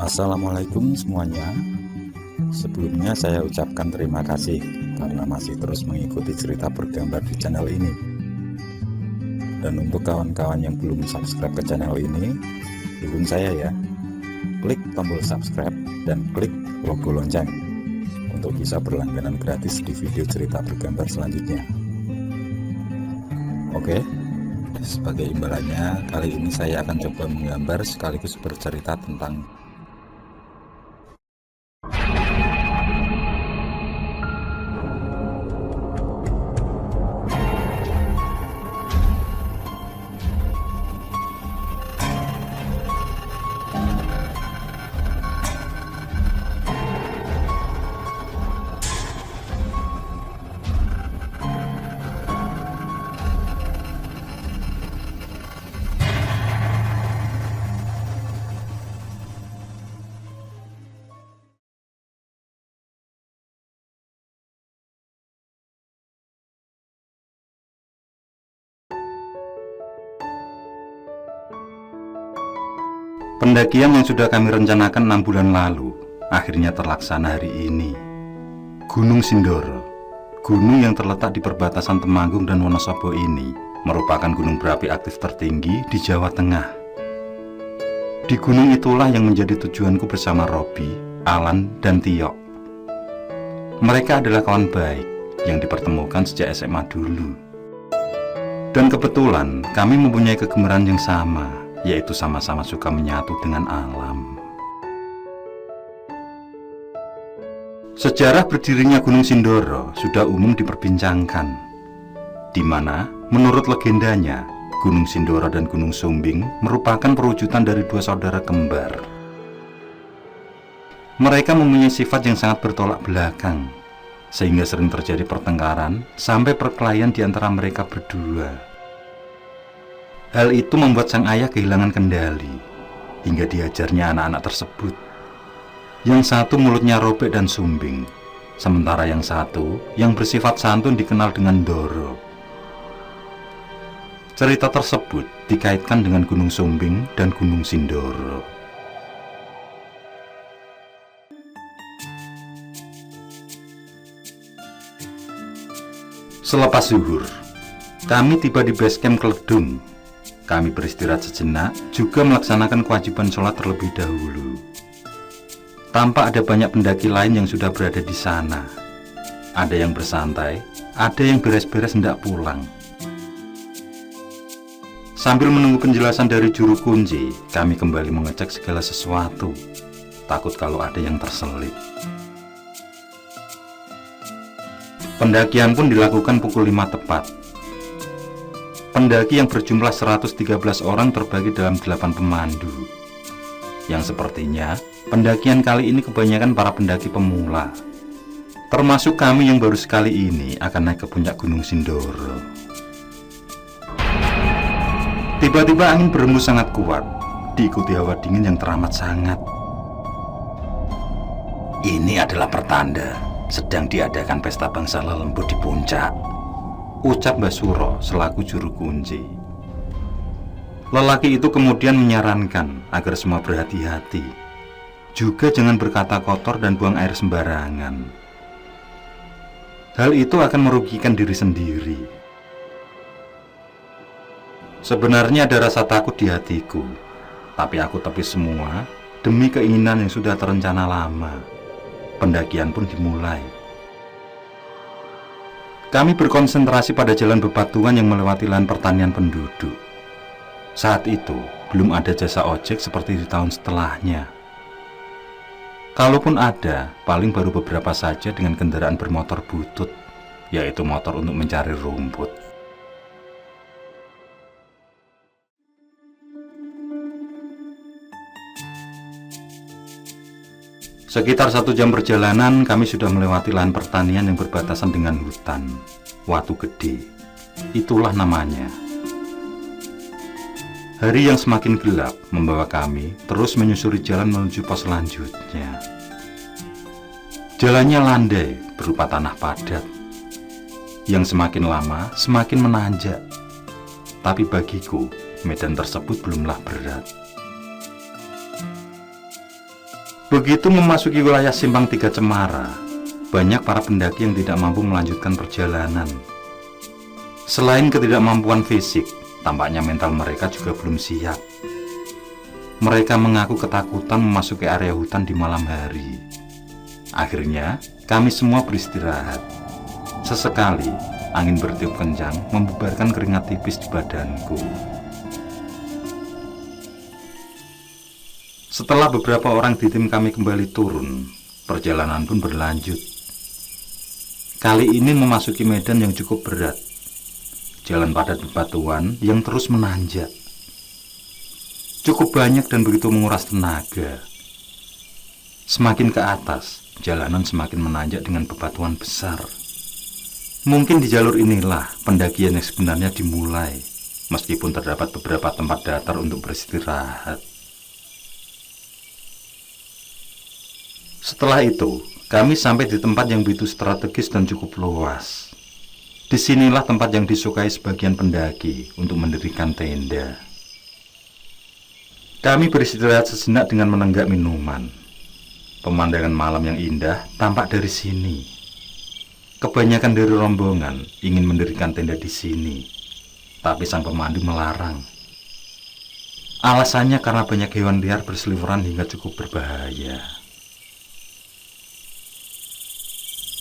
Assalamualaikum semuanya. Sebelumnya saya ucapkan terima kasih karena masih terus mengikuti cerita bergambar di channel ini. Dan untuk kawan-kawan yang belum subscribe ke channel ini, dukung saya ya. Klik tombol subscribe dan klik logo lonceng untuk bisa berlangganan gratis di video cerita bergambar selanjutnya. Oke, sebagai imbalannya kali ini saya akan coba menggambar sekaligus bercerita tentang pendakian yang sudah kami rencanakan 6 bulan lalu akhirnya terlaksana hari ini. Gunung Sindoro, gunung yang terletak di perbatasan Temanggung dan Wonosobo ini merupakan gunung berapi aktif tertinggi di Jawa Tengah. Di gunung itulah yang menjadi tujuanku bersama Robi, Alan, dan Tio. Mereka adalah kawan baik yang dipertemukan sejak SMA dulu. Dan kebetulan kami mempunyai kegemaran yang sama, yaitu sama-sama suka menyatu dengan alam. Sejarah berdirinya Gunung Sindoro sudah umum diperbincangkan, di mana menurut legendanya Gunung Sindoro dan Gunung Sumbing merupakan perwujudan dari dua saudara kembar. Mereka mempunyai sifat yang sangat bertolak belakang, sehingga sering terjadi pertengkaran sampai perkelahian di antara mereka berdua. Hal itu membuat sang ayah kehilangan kendali, hingga diajarnya anak-anak tersebut. Yang satu mulutnya robek dan sumbing, sementara yang satu yang bersifat santun dikenal dengan Doro. Cerita tersebut dikaitkan dengan Gunung Sumbing dan Gunung Sindoro. Selepas zuhur, kami tiba di base camp Kledung. Kami beristirahat sejenak, juga melaksanakan kewajiban sholat terlebih dahulu. Tampak ada banyak pendaki lain yang sudah berada di sana. Ada yang bersantai, ada yang beres-beres hendak pulang. Sambil menunggu penjelasan dari juru kunci, kami kembali mengecek segala sesuatu. Takut kalau ada yang terselip. Pendakian pun dilakukan pukul 5 tepat. Pendaki yang berjumlah 113 orang terbagi dalam 8 pemandu. Yang sepertinya pendakian kali ini kebanyakan para pendaki pemula, termasuk kami yang baru sekali ini akan naik ke puncak Gunung Sindoro. Tiba-tiba angin berembus sangat kuat, diikuti hawa dingin yang teramat sangat. Ini adalah pertanda sedang diadakan pesta bangsa lelembut di puncak, ucap Mbah Suro selaku juru kunci. Lelaki itu kemudian menyarankan agar semua berhati-hati, juga jangan berkata kotor dan buang air sembarangan. Hal itu akan merugikan diri sendiri. Sebenarnya ada rasa takut di hatiku, tapi aku tepis semua demi keinginan yang sudah terencana lama. Pendakian pun dimulai. Kami berkonsentrasi pada jalan bebatuan yang melewati lahan pertanian penduduk. Saat itu, belum ada jasa ojek seperti di tahun setelahnya. Kalaupun ada, paling baru beberapa saja dengan kendaraan bermotor butut, yaitu motor untuk mencari rumput. Sekitar 1 jam perjalanan, kami sudah melewati lahan pertanian yang berbatasan dengan hutan, Watu Gede. Itulah namanya. Hari yang semakin gelap membawa kami terus menyusuri jalan menuju pos selanjutnya. Jalannya landai berupa tanah padat, yang semakin lama semakin menanjak. Tapi bagiku, medan tersebut belumlah berat. Begitu memasuki wilayah Simpang 3 Cemara, banyak para pendaki yang tidak mampu melanjutkan perjalanan. Selain ketidakmampuan fisik, tampaknya mental mereka juga belum siap. Mereka mengaku ketakutan memasuki area hutan di malam hari. Akhirnya, kami semua beristirahat. Sesekali, angin bertiup kencang membubarkan keringat tipis di badanku. Setelah beberapa orang di tim kami kembali turun, perjalanan pun berlanjut. Kali ini memasuki medan yang cukup berat. Jalan padat bebatuan yang terus menanjak. Cukup banyak dan begitu menguras tenaga. Semakin ke atas, jalanan semakin menanjak dengan bebatuan besar. Mungkin di jalur inilah pendakian yang sebenarnya dimulai, meskipun terdapat beberapa tempat datar untuk beristirahat. Setelah itu, kami sampai di tempat yang begitu strategis dan cukup luas. Disinilah tempat yang disukai sebagian pendaki untuk mendirikan tenda. Kami beristirahat sejenak dengan menenggak minuman. Pemandangan malam yang indah tampak dari sini. Kebanyakan dari rombongan ingin mendirikan tenda di sini, tapi sang pemandu melarang. Alasannya karena banyak hewan liar berseliweran hingga cukup berbahaya.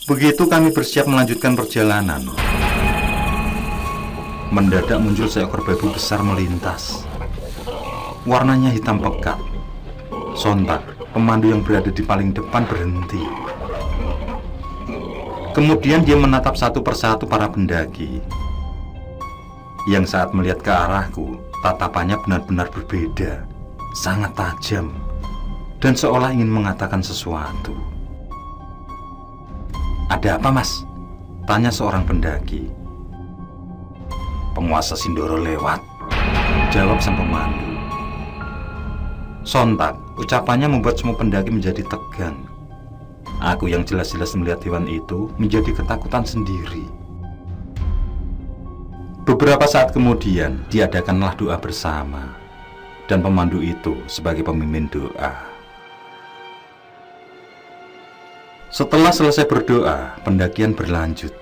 Begitu kami bersiap melanjutkan perjalanan, mendadak muncul seekor babi besar melintas. Warnanya hitam pekat. Sontak, pemandu yang berada di paling depan berhenti. Kemudian dia menatap satu persatu para pendaki, yang saat melihat ke arahku, tatapannya benar-benar berbeda, sangat tajam, dan seolah ingin mengatakan sesuatu. "Ada apa, Mas?" tanya seorang pendaki. "Penguasa Sindoro lewat," jawab sang pemandu. Sontak, ucapannya membuat semua pendaki menjadi tegang. Aku yang jelas-jelas melihat hewan itu menjadi ketakutan sendiri. Beberapa saat kemudian, diadakanlah doa bersama, dan pemandu itu sebagai pemimpin doa. Setelah selesai berdoa, pendakian berlanjut.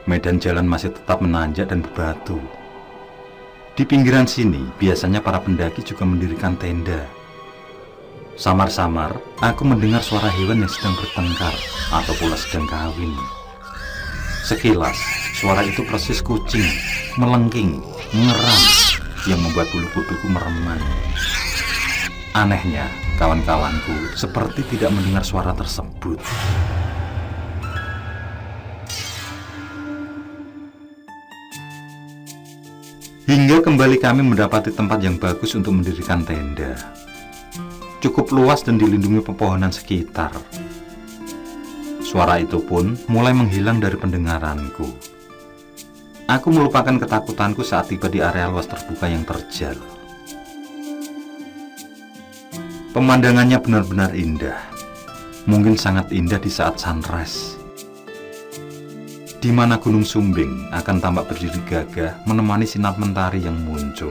Medan jalan masih tetap menanjak dan berbatu. Di pinggiran sini, biasanya para pendaki juga mendirikan tenda. Samar-samar, aku mendengar suara hewan yang sedang bertengkar atau pula sedang kawin. Sekilas, suara itu persis kucing, melengking, mengeram, yang membuat bulu kuduku meremang. Anehnya, kawan-kawanku seperti tidak mendengar suara tersebut. Hingga kembali kami mendapati tempat yang bagus untuk mendirikan tenda. Cukup luas dan dilindungi pepohonan sekitar. Suara itu pun mulai menghilang dari pendengaranku. Aku melupakan ketakutanku saat tiba di area luas terbuka yang terjal. Pemandangannya benar-benar indah. Mungkin sangat indah di saat sunrise, di mana Gunung Sumbing akan tampak berdiri gagah menemani sinar mentari yang muncul.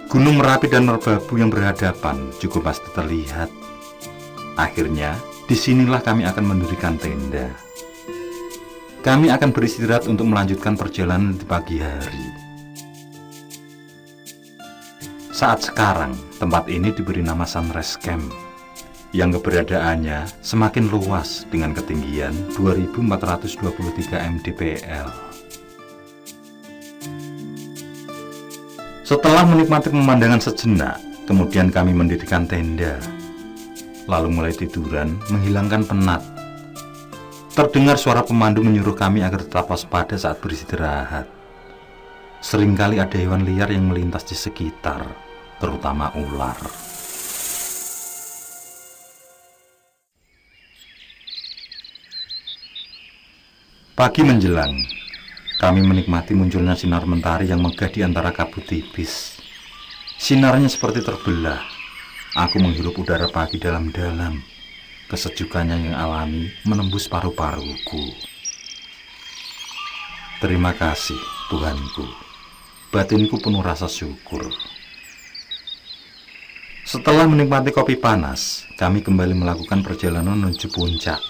Gunung Merapi dan Merbabu yang berhadapan juga pasti terlihat. Akhirnya, disinilah kami akan mendirikan tenda. Kami akan beristirahat untuk melanjutkan perjalanan di pagi hari. Saat sekarang, tempat ini diberi nama Sunrise Camp, yang keberadaannya semakin luas dengan ketinggian 2423 mdpl. Setelah menikmati pemandangan sejenak, kemudian kami mendirikan tenda, lalu mulai tiduran menghilangkan penat. Terdengar suara pemandu menyuruh kami agar tetap waspada saat beristirahat. Seringkali ada hewan liar yang melintas di sekitar, terutama ular. Pagi menjelang, kami menikmati munculnya sinar mentari yang megah di antara kabut tipis. Sinarnya seperti terbelah. Aku menghirup udara pagi dalam-dalam. Kesejukannya yang alami menembus paru-paruku. Terima kasih, Tuhanku. Batinku penuh rasa syukur. Setelah menikmati kopi panas, kami kembali melakukan perjalanan menuju puncak.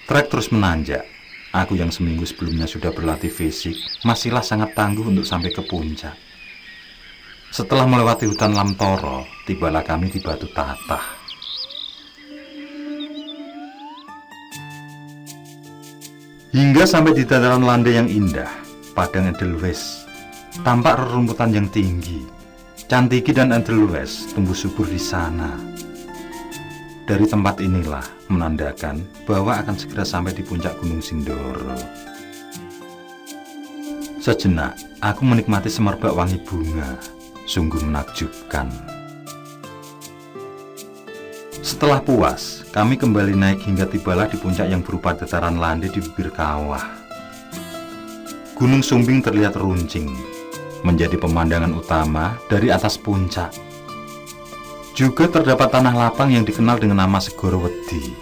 Trek terus menanjak. Aku yang seminggu sebelumnya sudah berlatih fisik, masihlah sangat tangguh untuk sampai ke puncak. Setelah melewati hutan Lamtoro, tibalah kami di Batu Tatah. Hingga sampai di dataran landai yang indah, Padang Edelweiss, tampak rerumputan yang tinggi. Cantigi dan Edelweiss tumbuh subur di sana. Dari tempat inilah menandakan bahwa akan segera sampai di puncak Gunung Sindoro. Sejenak, aku menikmati semerbak wangi bunga, sungguh menakjubkan. Setelah puas, kami kembali naik hingga tibalah di puncak yang berupa dataran landai di bibir kawah. Gunung Sumbing terlihat runcing, menjadi pemandangan utama dari atas puncak. Juga terdapat tanah lapang yang dikenal dengan nama Segoro Wedi.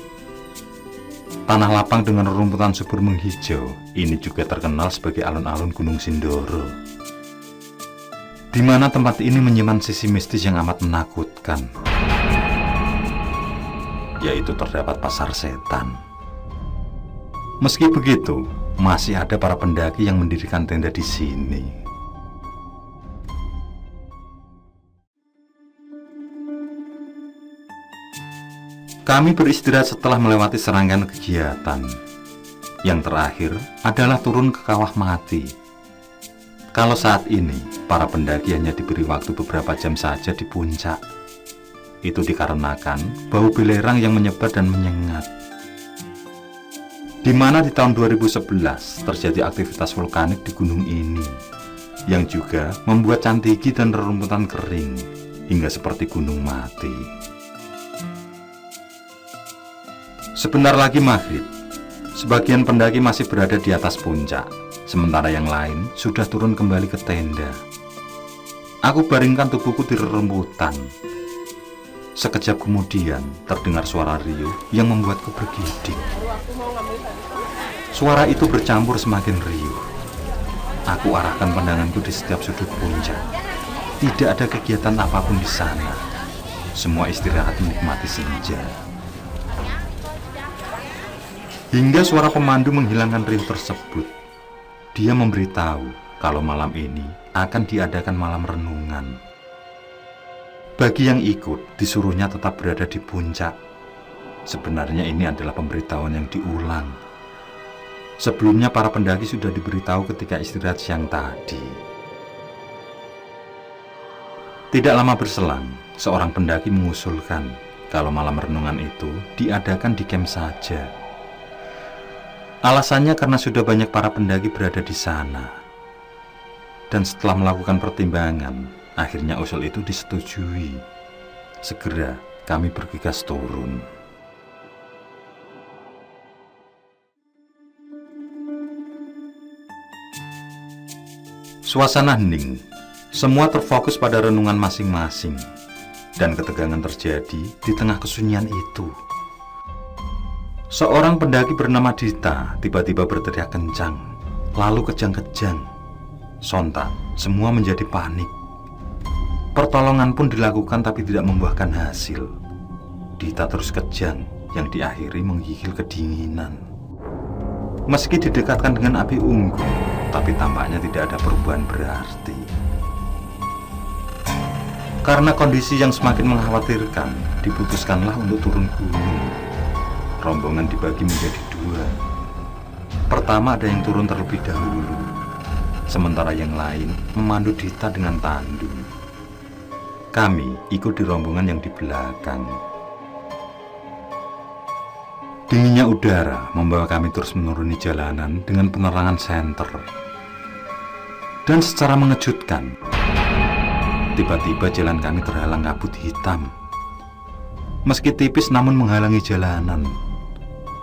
Tanah lapang dengan rerumputan subur menghijau, ini juga terkenal sebagai alun-alun Gunung Sindoro, di mana tempat ini menyimpan sisi mistis yang amat menakutkan, yaitu terdapat pasar setan. Meski begitu, masih ada para pendaki yang mendirikan tenda di sini. Kami beristirahat setelah melewati serangkaian kegiatan. Yang terakhir adalah turun ke Kawah Mati. Kalau saat ini, para pendaki hanya diberi waktu beberapa jam saja di puncak. Itu dikarenakan bau belerang yang menyebar dan menyengat. Di mana di tahun 2011 terjadi aktivitas vulkanik di gunung ini, yang juga membuat Cantigi dan rerumputan kering, hingga seperti gunung mati. Sebentar lagi maghrib, sebagian pendaki masih berada di atas puncak, sementara yang lain sudah turun kembali ke tenda. Aku baringkan tubuhku di rerumputan. Sekejap kemudian terdengar suara riuh yang membuatku bergidik. Suara itu bercampur semakin riuh. Aku arahkan pandanganku di setiap sudut puncak. Tidak ada kegiatan apapun di sana. Semua istirahat menikmati senja. Hingga suara pemandu menghilangkan riuh tersebut. Dia memberitahu kalau malam ini akan diadakan malam renungan. Bagi yang ikut, disuruhnya tetap berada di puncak. Sebenarnya ini adalah pemberitahuan yang diulang. Sebelumnya para pendaki sudah diberitahu ketika istirahat siang tadi. Tidak lama berselang, seorang pendaki mengusulkan kalau malam renungan itu diadakan di camp saja. Alasannya karena sudah banyak para pendaki berada di sana. Dan setelah melakukan pertimbangan, akhirnya usul itu disetujui. Segera kami bergegas turun. Suasana hening, semua terfokus pada renungan masing-masing, dan ketegangan terjadi di tengah kesunyian itu. Seorang pendaki bernama Dita tiba-tiba berteriak kencang, lalu kejang-kejang. Sontak, semua menjadi panik. Pertolongan pun dilakukan tapi tidak membuahkan hasil. Dita terus kejang, yang diakhiri menggigil kedinginan. Meski didekatkan dengan api unggun, tapi tampaknya tidak ada perubahan berarti. Karena kondisi yang semakin mengkhawatirkan, diputuskanlah untuk turun gunung. Rombongan dibagi menjadi dua. Pertama ada yang turun terlebih dahulu, sementara yang lain memandu Dita dengan tandu. Kami ikut di rombongan yang di belakang. Dinginnya udara membawa kami terus menuruni jalanan dengan penerangan senter. Dan secara mengejutkan, tiba-tiba jalan kami terhalang kabut hitam. Meski tipis namun menghalangi jalanan.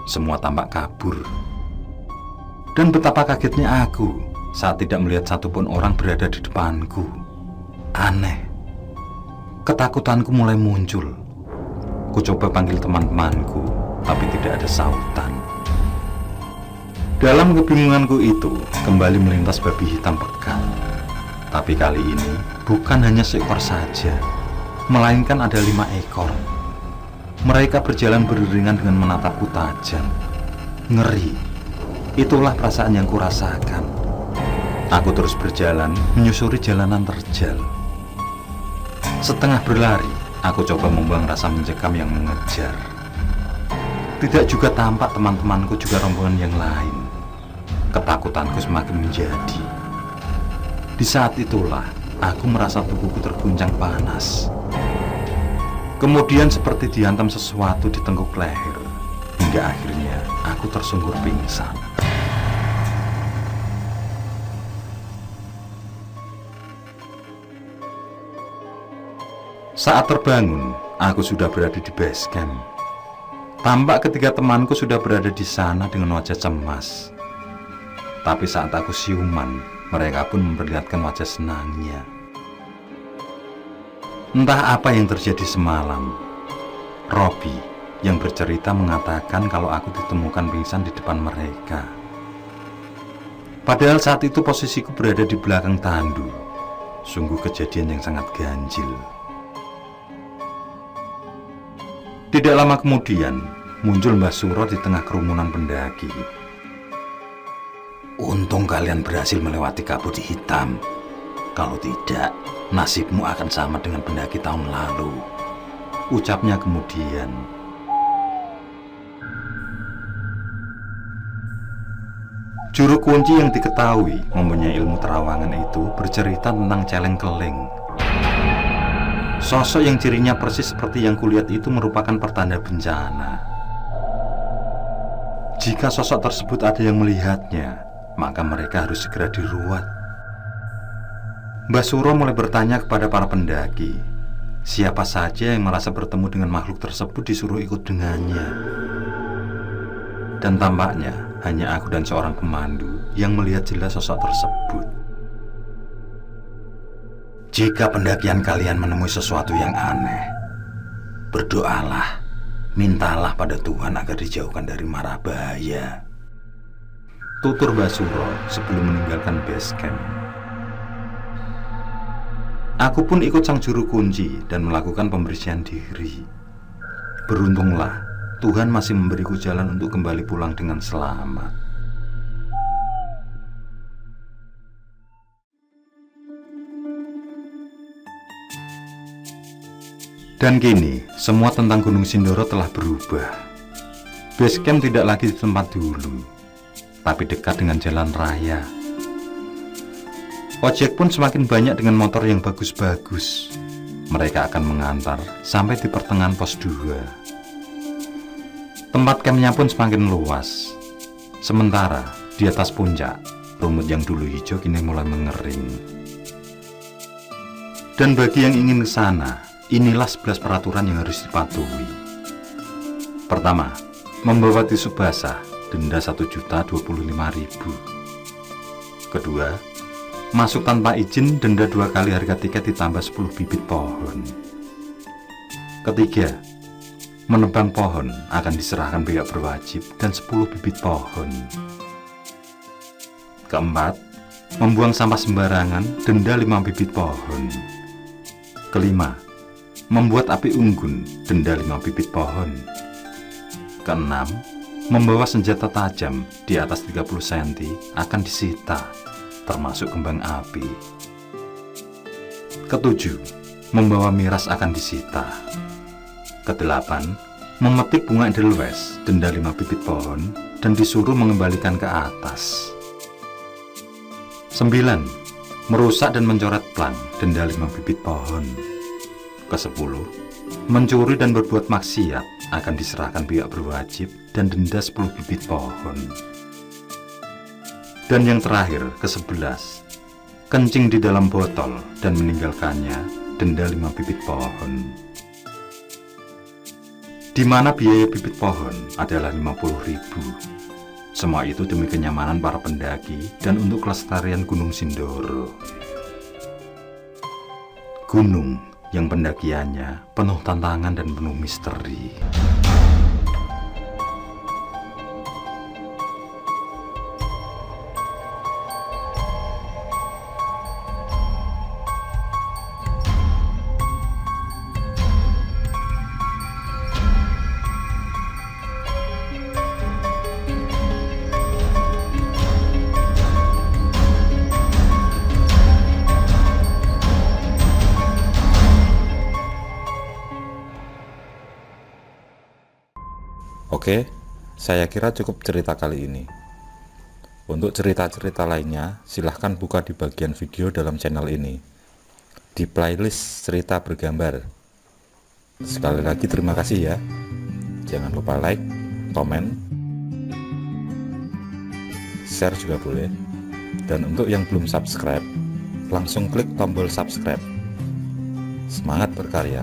Semua tampak kabur. Dan betapa kagetnya aku saat tidak melihat satupun orang berada di depanku. Aneh. Ketakutanku mulai muncul. Ku coba panggil teman-temanku, tapi tidak ada sautan. Dalam kebingunganku itu, kembali melintas babi hitam pekat. Tapi kali ini bukan hanya seekor saja, melainkan ada 5 ekor. Mereka berjalan beriringan dengan menatapku tajam. Ngeri. Itulah perasaan yang kurasakan. Aku terus berjalan menyusuri jalanan terjal. Setengah berlari, aku coba membuang rasa mencekam yang mengejar. Tidak juga tampak teman-temanku juga rombongan yang lain. Ketakutanku semakin menjadi. Di saat itulah aku merasa tubuhku terguncang panas. Kemudian seperti dihantam sesuatu di tengkuk leher, hingga akhirnya aku tersungkur pingsan. Saat terbangun, aku sudah berada di base camp. Tampak ketiga temanku sudah berada di sana dengan wajah cemas. Tapi saat aku siuman, mereka pun memperlihatkan wajah senangnya. Entah apa yang terjadi semalam. Robi yang bercerita mengatakan kalau aku ditemukan pingsan di depan mereka. Padahal saat itu posisiku berada di belakang tandu. Sungguh kejadian yang sangat ganjil. Tidak lama kemudian, muncul Mbah Suro di tengah kerumunan pendaki. Untung kalian berhasil melewati kabut hitam. Kalau tidak, nasibmu akan sama dengan pendaki tahun lalu, ucapnya kemudian. Juru kunci yang diketahui mempunyai ilmu terawangan itu bercerita tentang celeng keleng. Sosok yang cirinya persis seperti yang kulihat itu merupakan pertanda bencana. Jika sosok tersebut ada yang melihatnya, maka mereka harus segera diruat. Mbah Suro mulai bertanya kepada para pendaki, siapa saja yang merasa bertemu dengan makhluk tersebut disuruh ikut dengannya. Dan tampaknya hanya aku dan seorang pemandu yang melihat jelas sosok tersebut. Jika pendakian kalian menemui sesuatu yang aneh, berdoalah, mintalah pada Tuhan agar dijauhkan dari mara bahaya, tutur Mbah Suro sebelum meninggalkan base camp. Aku pun ikut sang juru kunci dan melakukan pembersihan diri. Beruntunglah Tuhan masih memberiku jalan untuk kembali pulang dengan selamat. Dan kini, semua tentang Gunung Sindoro telah berubah. Base camp tidak lagi di tempat dulu, tapi dekat dengan jalan raya. Ojek pun semakin banyak dengan motor yang bagus-bagus. Mereka akan mengantar sampai di pertengahan pos 2. Tempat campnya pun semakin luas. Sementara di atas puncak, rumput yang dulu hijau kini mulai mengering. Dan bagi yang ingin ke sana, inilah 11 peraturan yang harus dipatuhi. Pertama, membawa tisu basah, denda Rp1.025.000. Kedua, masuk tanpa izin, denda 2 kali harga tiket ditambah 10 bibit pohon. Ketiga, menebang pohon akan diserahkan pihak berwajib dan 10 bibit pohon. Keempat, membuang sampah sembarangan, denda 5 bibit pohon. Kelima, membuat api unggun, denda 5 bibit pohon. Keenam, membawa senjata tajam di atas 30 cm akan disita, termasuk kembang api. Ketujuh, membawa miras akan disita. Kedelapan, memetik bunga edelweiss, denda 5 bibit pohon dan disuruh mengembalikan ke atas. 9, merusak dan mencoret plang, denda 5 bibit pohon. Ke-10, mencuri dan berbuat maksiat akan diserahkan pihak berwajib dan denda 10 bibit pohon. Dan yang terakhir, ke-11, kencing di dalam botol dan meninggalkannya, denda 5 bibit pohon. Di mana biaya bibit pohon adalah 50.000. Semua itu demi kenyamanan para pendaki dan untuk kelestarian Gunung Sindoro. Gunung yang pendakiannya penuh tantangan dan penuh misteri. Oke, saya kira cukup cerita kali ini. Untuk cerita-cerita lainnya, silahkan buka di bagian video dalam channel ini, di playlist cerita bergambar. Sekali lagi terima kasih ya. Jangan lupa like, komen, share juga boleh. Dan untuk yang belum subscribe, langsung klik tombol subscribe. Semangat berkarya.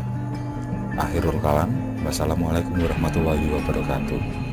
Akhirul kalam, wassalamualaikum warahmatullahi wabarakatuh.